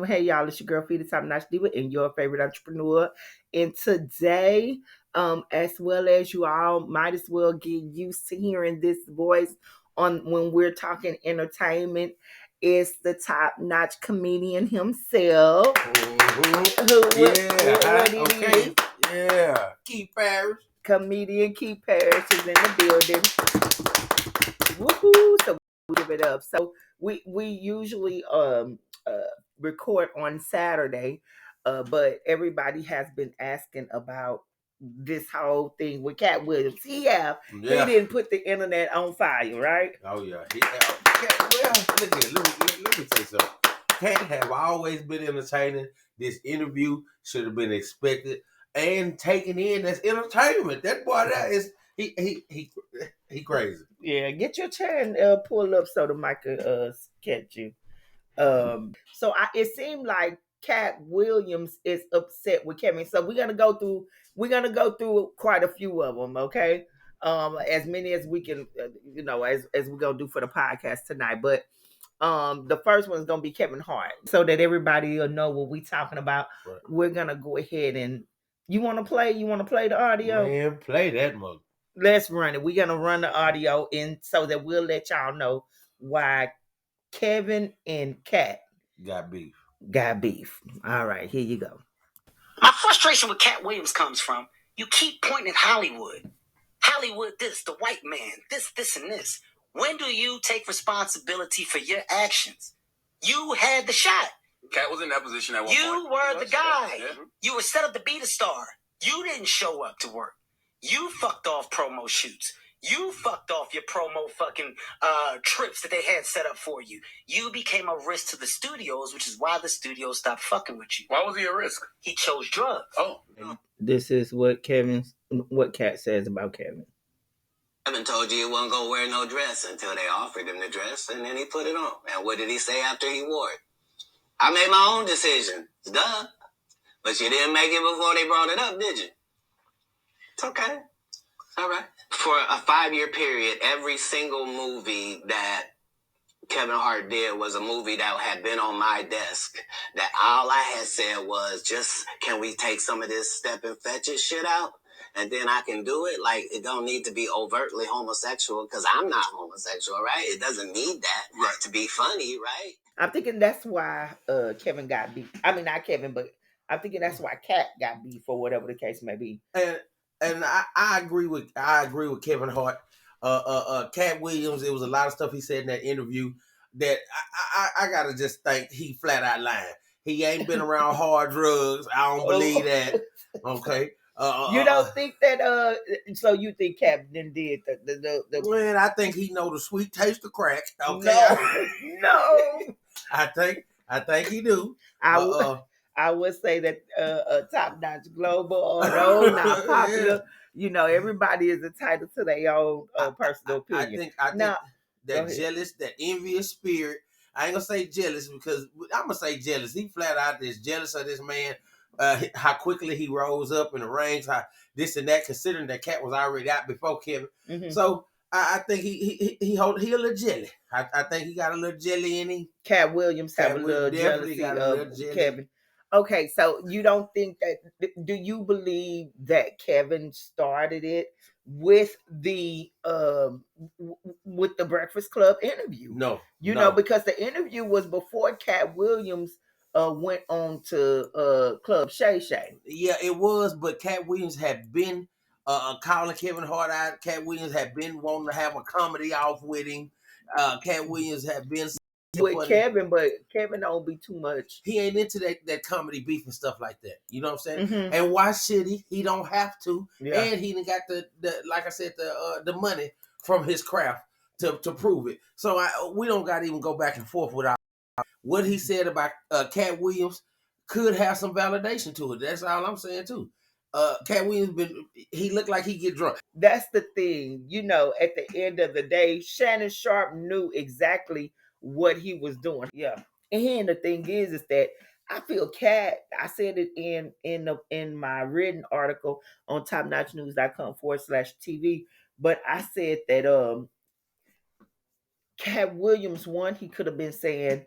Hey y'all, it's your girl Feed the Top Notch Diva and your favorite entrepreneur. And today, as well as you all might as well get used to hearing this voice on when we're talking entertainment, is the top notch comedian himself. Keith Parrish. Comedian Keith Parrish is in the building. Woohoo! So we give it up. So we usually record on Saturday, but everybody has been asking about this whole thing with Katt Williams. He didn't put the internet on fire, right? Oh yeah. Well, let me say something. Katt have always been entertaining. This interview should have been expected and taken in as entertainment. That boy, that is he crazy. Yeah, get your chair and pull up so the mic can catch you. So it seemed like Katt Williams is upset with Kevin. So we're gonna go through quite a few of them, okay? As many as we can, as we're gonna do for the podcast tonight. But the first one's gonna be Kevin Hart, so that everybody will know what we're talking about. Right. We're gonna go ahead and you want to play the audio? Man, play that mother. Let's run it. We're gonna run the audio in so that we'll let y'all know why Kevin and Katt got beef. All right, here you go. My frustration with Katt Williams comes from you keep pointing at Hollywood. Hollywood this, the white man, this, and this. When do you take responsibility for your actions? You had the shot. Katt was in that position at one point. You were the guy. Yeah. You were set up to be the star. You didn't show up to work. You fucked off promo shoots. You fucked off your promo fucking trips that they had set up for you. You became a risk to the studios, which is why the studios stopped fucking with you. Why was he a risk? He chose drugs. Oh. This is what Katt says about Kevin. Kevin told you he wasn't going to wear no dress until they offered him the dress, and then he put it on. And what did he say after he wore it? I made my own decision. Duh. But you didn't make it before they brought it up, did you? It's okay. All right. For a 5-year period, every single movie that Kevin Hart did was a movie that had been on my desk. That all I had said was, just, can we take some of this step and fetch it shit out? And then I can do it. Like, it don't need to be overtly homosexual because I'm not homosexual, right? It doesn't need that to be funny, right? I'm thinking that's why Kevin got beat. I mean, not Kevin, but I'm thinking that's why Katt got beat for whatever the case may be. And I agree with Kevin Hart. Katt Williams, there was a lot of stuff he said in that interview that I gotta just think he flat out lying. He ain't been around hard drugs. I don't believe that. Okay. You don't think that? So you think Katt did the? Man, I think he know the sweet taste of crack. Okay. No. I think he do. I would say that Top Notch Global, although not popular, everybody is entitled to their own personal opinion. I think that jealous, that envious spirit. I ain't gonna say jealous because I'm gonna say jealous. He flat out is jealous of this man. How quickly he rose up in the ranks, how this and that, considering that Katt was already out before Kevin. Mm-hmm. So I think he a little jelly. I think he got a little jelly in him. Katt Williams have a little jealousy of Kevin. Okay, so you don't think that? Do you believe that Kevin started it with the Breakfast Club interview? No, know, because the interview was before Katt Williams went on to Club Shay Shay. Yeah, it was, but Katt Williams had been calling Kevin Hart out. Katt Williams had been wanting to have a comedy off with him. Katt Williams had been with Kevin, but Kevin don't be too much. He ain't into that comedy beef and stuff like that. You know what I'm saying? Mm-hmm. And why should he? He don't have to. Yeah. And he done got the like I said, the money from his craft to prove it. So we don't got to even go back and forth with what he said about Katt Williams could have some validation to it. That's all I'm saying too. Katt Williams he looked like he get drunk. That's the thing. At the end of the day, Shannon Sharp knew exactly what he was doing. Yeah. And the thing is that I feel Katt, I said it in my written article on topnotchnews.com/TV, but I said that Katt Williams, one, he could have been saying,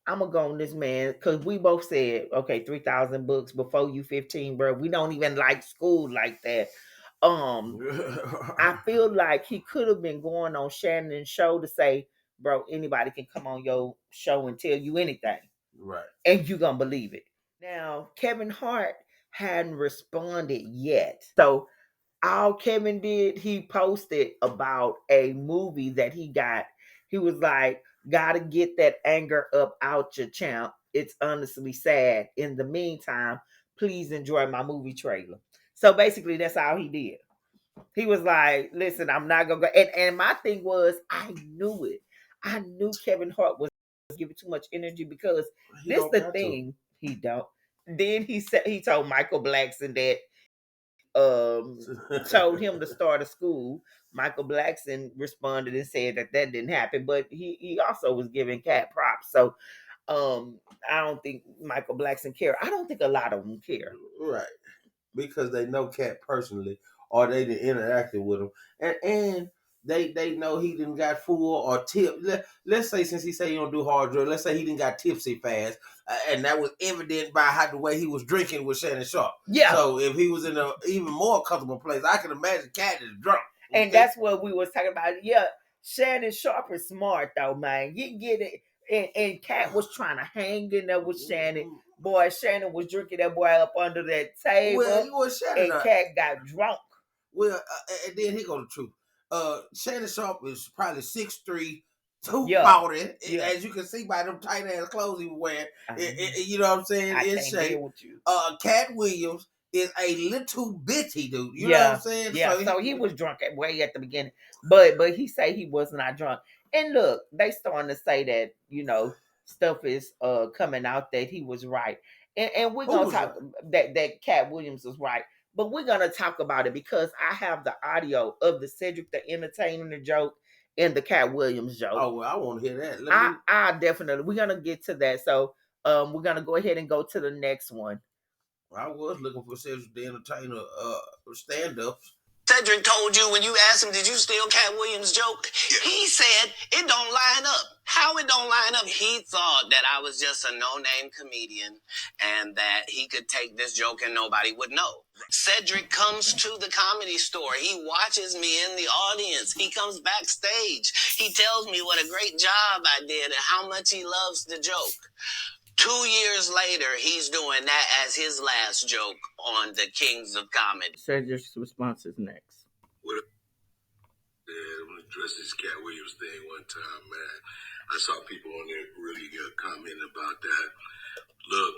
I'm gonna go on this man because we both said, okay, 3,000 books before you 15, bro. We don't even like school like that. I feel like he could have been going on Shannon's show to say, bro, anybody can come on your show and tell you anything. Right. And you gonna believe it. Now, Kevin Hart hadn't responded yet. So all Kevin did, he posted about a movie that he got. He was like, gotta get that anger up out your champ. It's honestly sad. In the meantime, please enjoy my movie trailer. So basically, that's all he did. He was like, listen, I'm not gonna go. And my thing was, I knew it. I knew Kevin Hart was giving too much energy because this the thing. He don't. Then he said he told Michael Blackson that told him to start a school. Michael Blackson responded and said that didn't happen, but he also was giving Katt props. So I don't think Michael Blackson care. I don't think a lot of them care. Right. Because they know Katt personally or they done interacted with him. And they know he didn't got full or tip. Let's say since he say he don't do hard drugs, let's say he didn't got tipsy fast, and that was evident by how the way he was drinking with Shannon Sharp. Yeah. So if he was in a even more comfortable place, I can imagine Katt is drunk. And that's what we was talking about. Yeah, Shannon Sharp is smart though, man. You get it. And Katt was trying to hang in there with Shannon. Boy, Shannon was drinking that boy up under that table. Well, you was Shannon. And Katt got drunk. Well, and then here go the truth. Shannon Sharp is probably 6'3", 240. Yeah. As you can see by them tight ass clothes he was wearing. You know what I'm saying? I in can't shape. deal with you. Katt Williams is a little bitty dude. You know what I'm saying? Yeah. So he was drunk way at the beginning, but he say he was not drunk. And look, they starting to say that stuff is coming out that he was right, and we're gonna talk that Katt Williams was right. But we're gonna talk about it because I have the audio of the Cedric the Entertainer joke and the Katt Williams joke. Oh well, I want to hear that. I definitely we're gonna get to that. So we're gonna go ahead and go to the next one. I was looking for Cedric the Entertainer stand-ups. Cedric told you when you asked him, did you steal Katt Williams' joke? Yeah. He said it don't line up. How it don't line up? He thought that I was just a no-name comedian and that he could take this joke and nobody would know. Cedric comes to the Comedy Store. He watches me in the audience. He comes backstage. He tells me what a great job I did and how much he loves the joke. 2 years later, he's doing that as his last joke on the Kings of Comedy. Cedric's response is next. I'm gonna address this Katt Williams thing one time, man. I saw people on there really commenting about that. Look,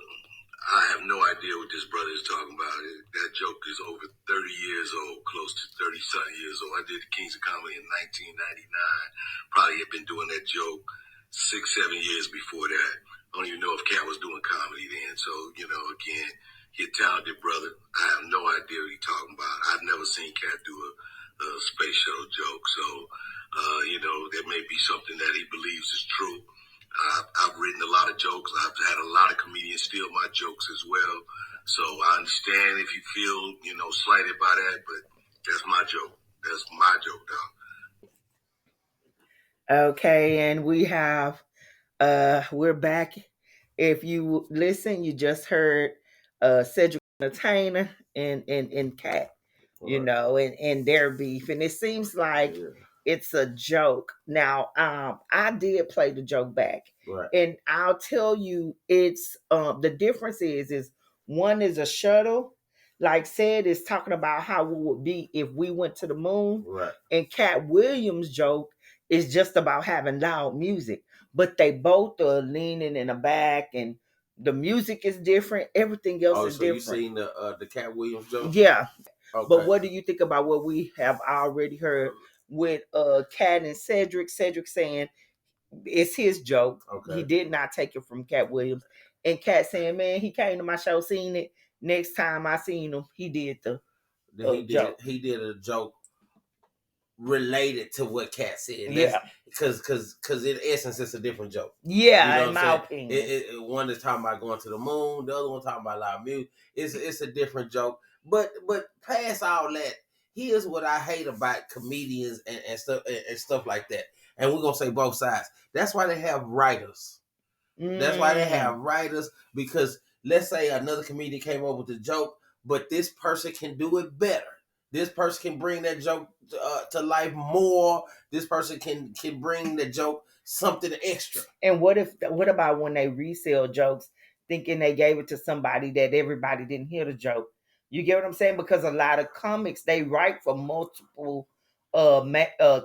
I have no idea what this brother is talking about. That joke is over 30 years old, close to 30-something years old. I did the Kings of Comedy in 1999. Probably had been doing that joke 6-7 years before that. I don't even know if Katt was doing comedy then. So, again, he's a talented brother. I have no idea what he's talking about. I've never seen Katt do a space shuttle joke. So, there may be something that he believes is true. I've written a lot of jokes. I've had a lot of comedians steal my jokes as well. So I understand if you feel, slighted by that, but that's my joke. That's my joke, dog. Okay, and we have we're back. If you listen, you just heard Cedric Entertainer and Katt, and their beef, and it seems like it's a joke. Now, I did play the joke back, right, and I'll tell you, it's the difference is one is a shuttle, like said, is talking about how we would be if we went to the moon, right, and Katt Williams' joke is just about having loud music. But they both are leaning in the back, and the music is different. Everything else is different. So you seen the Katt Williams joke? Yeah. Okay. But what do you think about what we have already heard with Katt and Cedric? Cedric saying it's his joke. Okay. He did not take it from Katt Williams. And Katt saying, man, he came to my show, seen it. Next time I seen him, he did the joke. He did a joke related to what Katt said. Yeah. Because in essence, it's a different joke. Yeah, in my opinion. One is talking about going to the moon. The other one talking about loud music. It's a different joke. But past all that, here's what I hate about comedians and stuff like that. And we're gonna say both sides. That's why they have writers. That's why they have writers, because let's say another comedian came up with a joke, but this person can do it better. This person can bring that joke to life more. This person can bring the joke something extra. And what about when they resell jokes, thinking they gave it to somebody that everybody didn't hear the joke? You get what I'm saying? Because a lot of comics, they write for multiple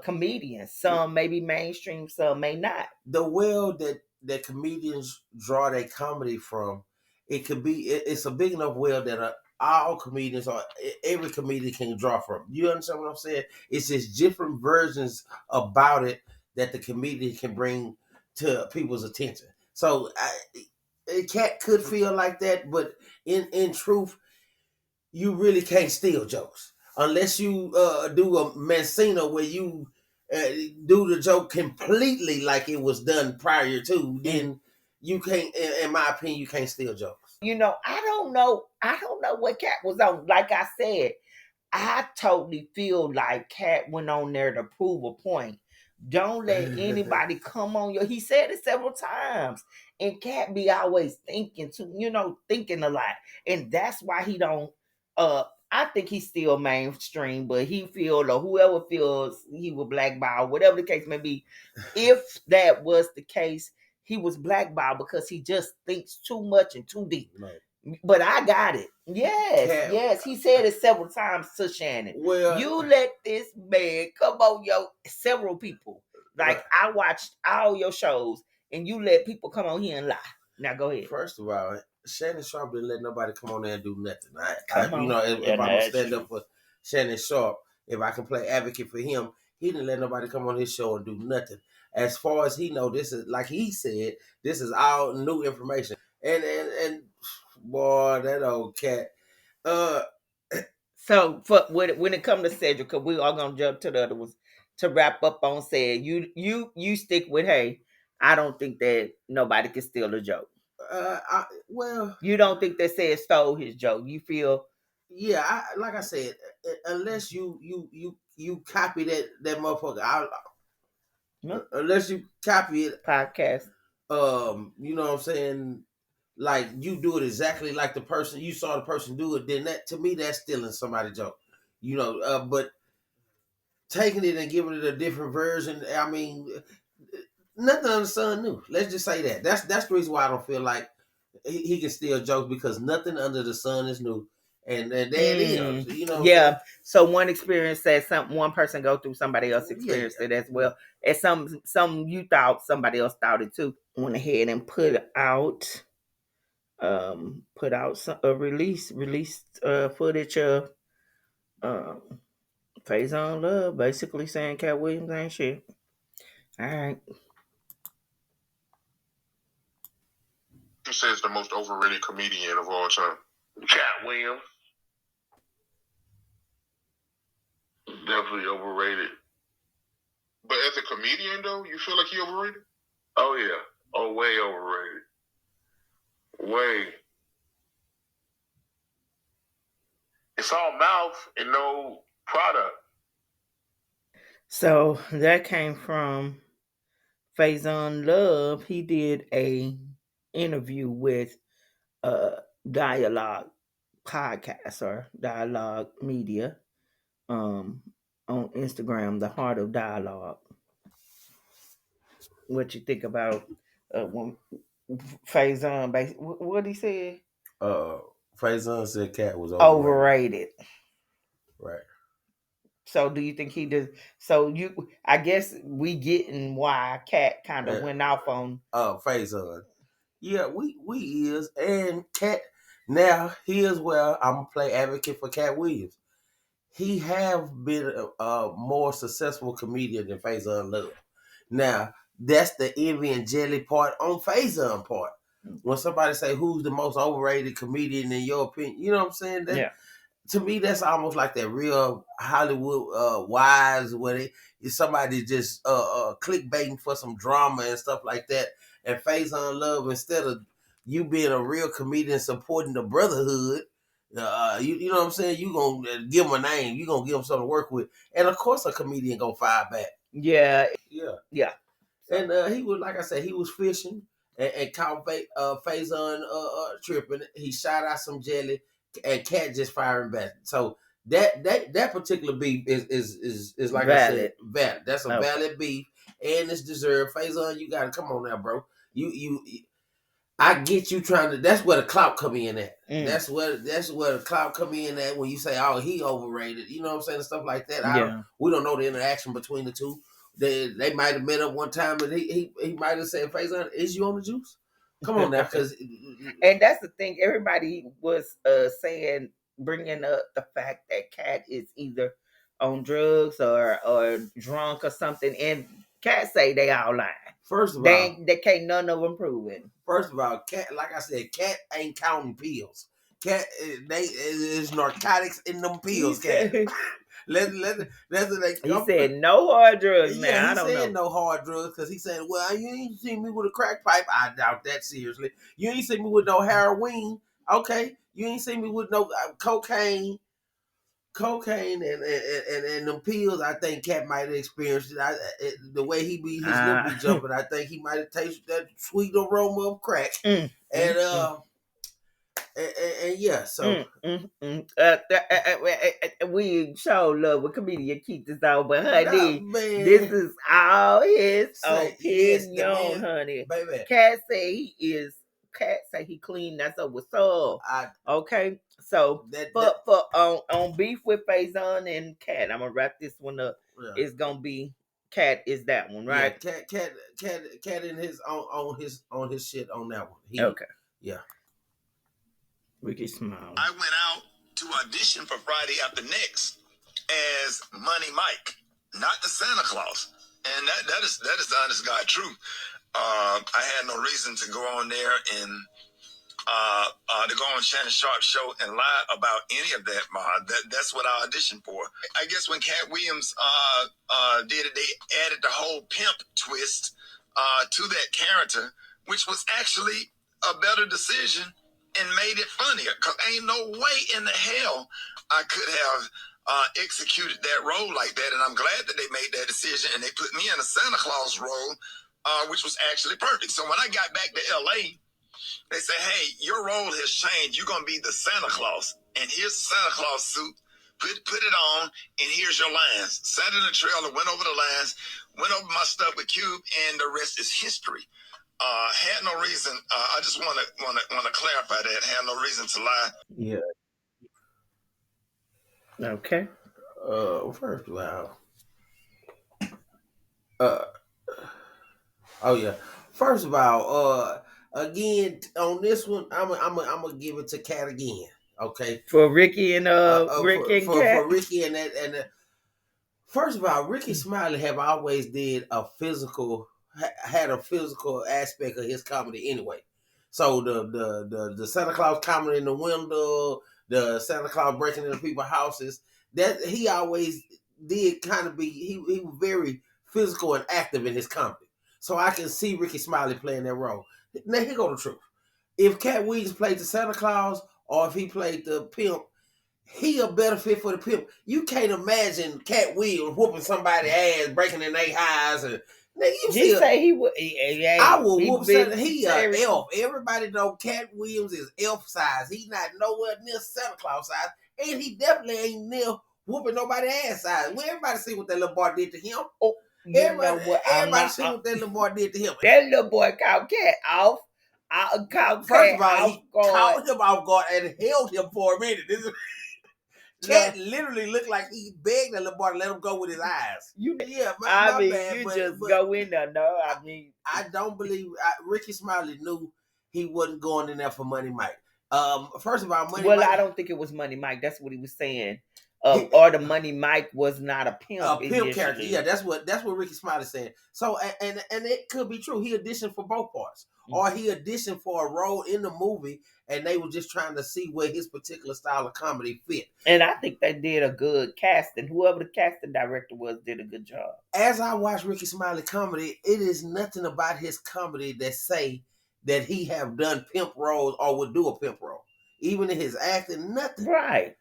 comedians. Some may be mainstream, some may not. The well that comedians draw their comedy from, it's a big enough well that all comedians or every comedian can draw from. You understand what I'm saying? It's just different versions about it that the comedian can bring to people's attention. So Katt could feel like that, but in truth, you really can't steal jokes unless you do a Mancino where you do the joke completely like it was done prior to. Then you can't, in my opinion, you can't steal jokes. You know, I don't know what Katt was on. Like I said, I totally feel like Katt went on there to prove a point. Don't let anybody come on your. He said it several times, and Katt be always thinking thinking a lot, and that's why he don't. I think he's still mainstream, but he feel, or whoever feels he was blackballed, whatever the case may be. If that was the case, he was blackballed because he just thinks too much and too deep. Right. But I got it. Yes. He said it several times to Shannon. Well, you let this man come on several people. Like, right. I watched all your shows, and you let people come on here and lie. Now go ahead. First of all, Shannon Sharp didn't let nobody come on there and do nothing. If I'm gonna stand up for Shannon Sharp, if I can play advocate for him, he didn't let nobody come on his show and do nothing. As far as he know, this is, like he said, this is all new information. And boy, that old Katt. So when it comes to Cedric, because we are gonna jump to the other ones to wrap up on said, you stick with, hey, I don't think that nobody can steal a joke. Well, you don't think that said stole his joke. You feel, yeah, like I said, unless you copy that motherfucker, unless you copy it podcast. You know what I'm saying? Like, you do it exactly like the person you saw the person do it, then that, to me, that's stealing somebody's joke. You know, but taking it and giving it a different version, I mean, nothing under the sun new. Let's just say that. That's the reason why I don't feel like he can steal jokes, because nothing under the sun is new. And there it is. You know. Yeah. So one experience that one person go through, somebody else experienced it as well. And some you thought somebody else thought it too. Went ahead and put out some released footage of Faizon Love basically saying Katt Williams ain't shit. All right. Who says the most overrated comedian of all time? Katt Williams. Definitely overrated. But as a comedian, though, you feel like he overrated? Oh, yeah. Oh, way overrated. Way. It's all mouth and no product. So that came from Faizon Love. He did a interview with Dialogue Podcast or Dialogue Media on Instagram, the Heart of Dialogue. What you think about when Faizon, what he said? Faizon said Katt was overrated. Right. So do you think he does? So I guess we getting why Katt kind of went off on Faizon. Yeah, we is, and Katt. Now here's where I'm gonna play advocate for Katt Williams. He have been a more successful comedian than Faizon Love. Now that's the envy and jelly part on Faizon part. When somebody say who's the most overrated comedian in your opinion, you know what I'm saying? To me, that's almost like that real Hollywood Wives, where somebody just clickbaiting for some drama and stuff like that. And Faizon Love, instead of you being a real comedian supporting the brotherhood, you know what I'm saying? You gonna give him a name. You gonna give him something to work with. And of course, a comedian gonna fire back. Yeah. And he was, like I said, he was fishing. and caught Faizon tripping. He shot out some jelly, and Katt just firing back. So that particular beef is like valid. I said, valid. That's a valid beef, and it's deserved. Faizon, you gotta come on now, bro. You I get you trying to. That's where the clout come in at. That's where the clout come in at when you say, "Oh, he overrated." You know what I'm saying? And stuff like that. We don't know the interaction between the two. They might have met up one time, and he might have said, "Faizon, is you on the juice? Come on now," because and that's the thing. Everybody was saying, bringing up the fact that Katt is either on drugs or drunk or something, and Katt say they all lying. First of all, they can't none of them prove it. First of all, Katt, like I said, Katt ain't counting pills. Katt, there's narcotics in them pills. Katt. He said no hard drugs. Yeah, now. He said no hard drugs because he said, "Well, you ain't seen me with a crack pipe." I doubt that seriously. You ain't seen me with no heroin. Okay, you ain't seen me with no cocaine and them pills. I think Katt might have experienced it. The way his lip be jumping, I think he might have tasted that sweet aroma of crack. And yeah, so we show love with comedian keep this out, but honey, this is all his opinion, honey. Baby. Katt say he clean. That's up with soul. Okay, so for on beef with Faizon and Katt, I'm gonna wrap this one up. Yeah. It's gonna be Katt is that one, right? Yeah, Katt in his on his shit on that one. Okay, yeah. Rickey Smiley. I went out to audition for Friday After Next as Money Mike, not the Santa Claus, and that is the honest God truth. I had no reason to go on there and to go on Shannon Sharp's show and lie about any of that. That's what I auditioned for. I guess when Katt Williams did it, they added the whole pimp twist to that character, which was actually a better decision and made it funnier. Because ain't no way in the hell I could have executed that role like that. And I'm glad that they made that decision and they put me in a Santa Claus role, which was actually perfect. So when I got back to LA, they said, "Hey, your role has changed. You're going to be the Santa Claus. And here's the Santa Claus suit. Put it on, and here's your lines." Sat in the trailer, went over the lines, went over my stuff with Cube, and the rest is history. Had no reason. I just want to clarify that. Had no reason to lie. Yeah. Okay. First of all, oh yeah. First of all, again on this one, I'm gonna give it to Katt again. Okay. For Rickey and Rickey and Katt. For Rickey and first of all, Rickey Smiley have always had a physical aspect of his comedy anyway. So the Santa Claus comedy in the window, the Santa Claus breaking into people's houses, that he always did kind of be, he was very physical and active in his comedy. So I can see Rickey Smiley playing that role. Now here go the truth. If Katt Williams played the Santa Claus or if he played the pimp, he a better fit for the pimp. You can't imagine Katt Williams whooping somebody's ass, breaking in their eyes, and he say he would. I will whoop something. He a elf. Everybody know Katt Williams is elf size. He's not nowhere near Santa Claus size, and he definitely ain't near whooping nobody's ass size. Well, everybody see what that little boy did to him. Oh, everybody see what that little boy did to him. That little boy caught Katt off. First of all, he caught him off guard and held him for a minute. Katt literally looked like he begged the little boy to let him go with his eyes. My bad, but go in there. No, I don't believe Rickey Smiley knew he wasn't going in there for Money Mike. First of all, Money Mike. I don't think it was Money Mike. That's what he was saying. Or the Money Mike was not a pimp. A pimp character. Yeah, that's what Rickey Smiley saying. So and it could be true. He auditioned for both parts, or he auditioned for a role in the movie, and they were just trying to see where his particular style of comedy fit. And I think they did a good casting. Whoever the casting director was did a good job. As I watch Rickey Smiley comedy, it is nothing about his comedy that say that he have done pimp roles or would do a pimp role. Even in his acting, nothing. Right.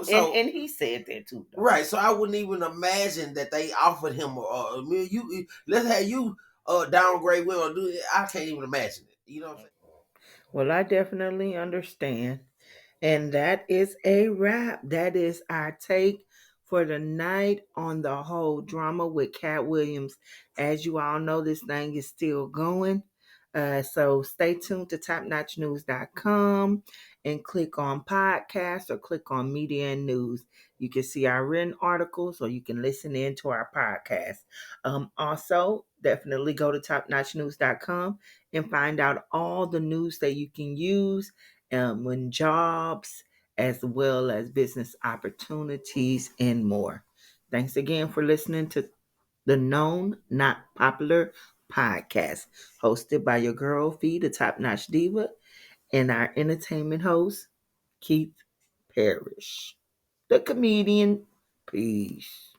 So and he said that too. Though. Right. So I wouldn't even imagine that they offered him let's have you downgrade women. I can't even imagine it. You know what I'm saying? Well, I definitely understand. And that is a wrap. That is our take for the night on the whole drama with Katt Williams. As you all know, this thing is still going. So stay tuned to topnotchnews.com and click on podcast or click on media and news. You can see our written articles or you can listen in to our podcast. Also, definitely go to topnotchnews.com and find out all the news that you can use when jobs as well as business opportunities and more. Thanks again for listening to the Known Not Popular podcast, hosted by your girl Fee, the Top Notch Diva, and our entertainment host, Keith Parrish, the comedian. Peace.